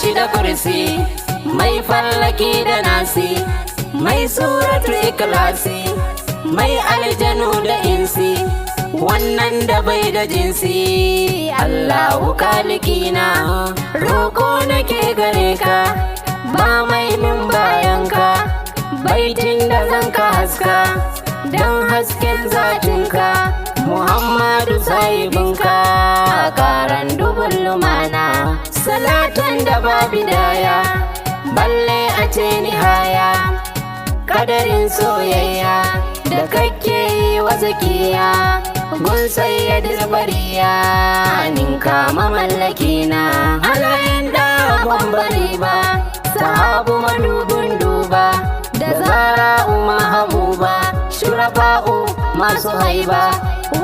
arshi da kursi, mai fallaki da nasi, mai suratul ikhlasi, mai aljanu da insi, wannan da bai da jinsi. Allahu kalikina, roko nake gare ka, ba mai min bayanka, baitin da zan ka haska don hasken zatinka. Muhammadu sahibinka, karan dubun lumana, salatan da babu daya, balle a ce nihaya, kadarin soyayya da kake yi wa zakiya, gun sayyadin bariya, ninka mamallakina. Halayen da ban bari ba, sahabu madubin duba, da zara'u mahabuba, shurafa'u masu haiba,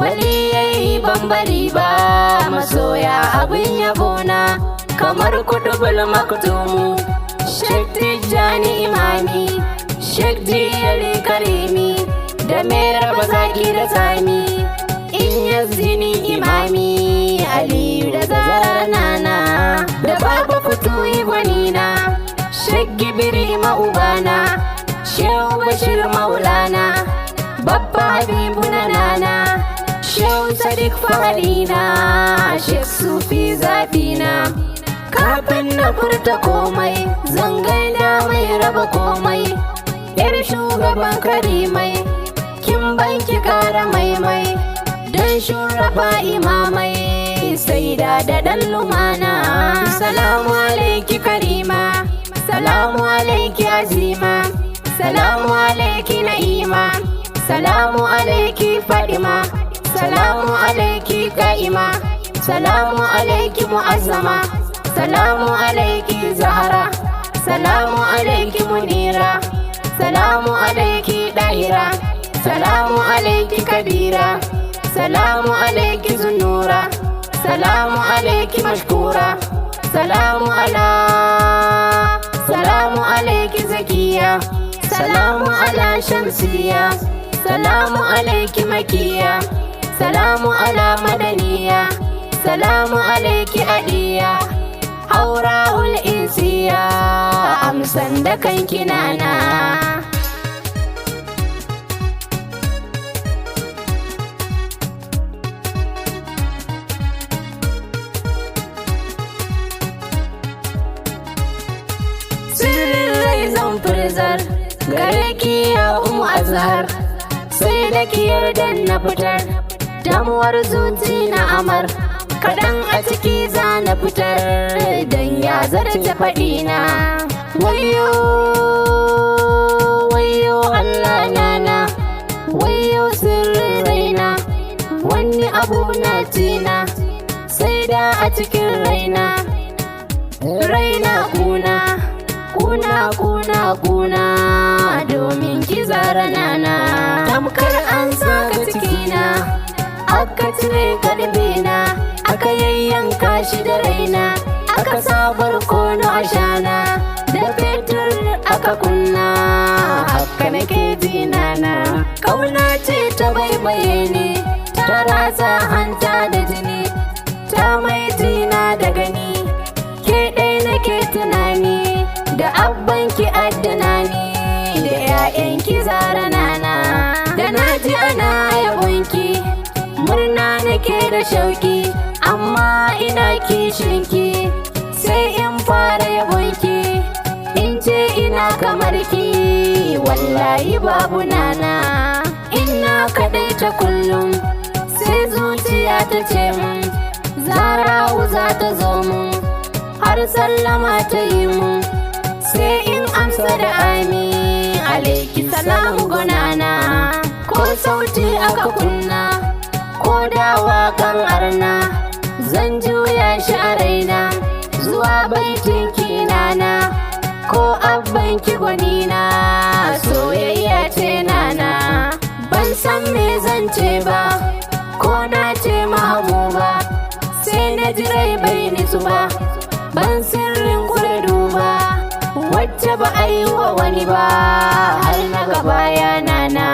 waliyai ban bari ba, masoya abin yabona, kamar kutubul maktumu, Sheikh Tijjani imami, Sheikh Jiyali karimi, da mera bazaki da sami, in yazdini imami, Aliyu da zara nana, da baba fituyi gwanina, Sheikh Gibiri ma'ubana, Shehu Bashir maulana, babba Habibu na nana, Shehu Sadiq Fahadina, Sheikh Sufi zafina. Kafin na furta komai, zan gaida mai raba komai, yar shugaban karimai, kin banki kara maimai, don shuraba imamai, sai da dan lumana. Salamu alaiki karima, salamu alaiki azima, salamu alaiki na'ima, salamu alaiki fadima, salamu alaiki ka'ima, salamu alaiki mu'azzama, salamu alaiki zahara, salamu alaiki munira, salamu alaiki dahira, salamu alaiki kabira, salamu alaiki zunura, salamu alaiki mashkura, salamu alaiki zakiya, salamu ala shamsiya, salamu alaiki makiya, salamu ala madaniya, salamu alaiki adiya, haura'ul insiya, amsan da kanki nana. Sirrin rai zan furzar gare ki ya umu azhar, sai da ki yarda na fitar damuwar zuci na amar, kaɗan a ciki za na fitar don ya zarce faɗina. Wayo wayo Allah nana, wayo sirrin raina, wani abu na tina, sai da a cikin raina, raina kuna kuna domin ki zara nana. Tamkar an saka cikina, aka cire kalbina, aka yayyanka shi da raina, aka sabar kono a shana, da fetur aka kunna, haka nake jinana. Kauna ce ta baibaye ne, ta ratsa hanta da jini, ta mai jina da gani, ke ɗai nake tunani, da abbanki addanani, da 'ya'yanki zara nana. Da na ji ana yabonki, murna nake da shauki, amma ina kishinki, sai in fara yabonki, in ce ina kamar ki, wallahi babu nana. Ina kaɗai ta kullum, sai zuciya ta ce mun, Zara'u za ta zo mun, har sallama ta yi mun, sai in amsa da amin, alaiki salam gunana. Ko sauti aka kunna, ko da waƙar arna, zan juya shi a raina, zuwa baitin kinana, ko abban ki gwanina, soyayya ce nana. Ban san me zan ce ba, ko na ce mahabuba, sai na ji rai bai nitsu ba, ban sirrin kurdu ba, wacce ba a yi wa wani ba, har na gaba ya nana.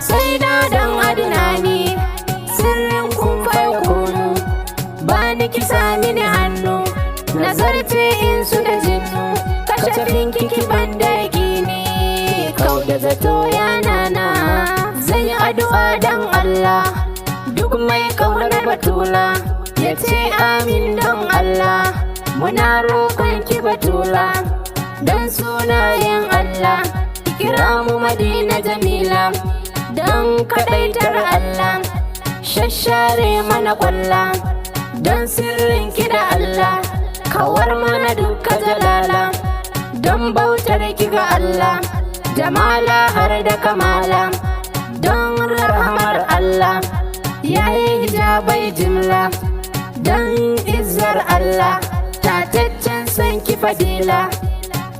Sai da dan adinani, sirrin kun fai kunu, ba ni kisa mini hannu, nazari ce in su da jinnu kashe kiki banda yaƙini kau da zato ya nana zan yi addu'a dan Allah duk mai kaunar batula ya ce amin don Allah muna roƙon ki batula don sunayen Allah kira mu Madina Jamila don kaɗaitar Allah shashare mana kwalla don sirrin ki da Allah kawar mana duka jalala don bautar ki ga Allah jamala har da kamala don rahamar Allah yayi hijabai jimla don izzar Allah tataccen san ki fadila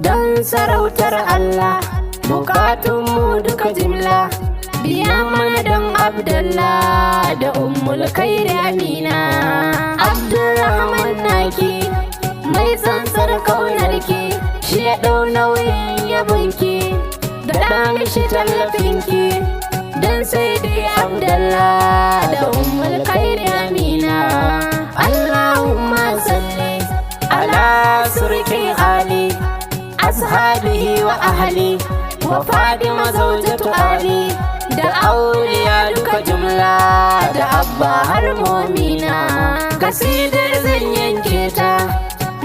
don sarautar Allah bukatunmu duka jimla biya mana don Abdullah da Ummul Khairi Amina Abdurrahman naki mai tsantsar kaunarki shi ya ɗau nauyin yabonki da ɗamishi tallafinki don sai dai Abdullah da Ummul Khairi Amina Allahumma salli ala surki Ali ashabihi wa ahli wa Fadima zawjatu Ali da auliya duka jumla da abba har momina kasidar zan yanke ta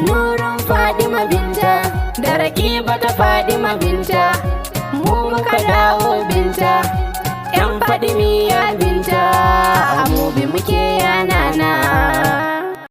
nurun Fadima binta da Raqiba ta Fadima binta mu muka dawo binta yan Fadimiya binta mu bi muke yana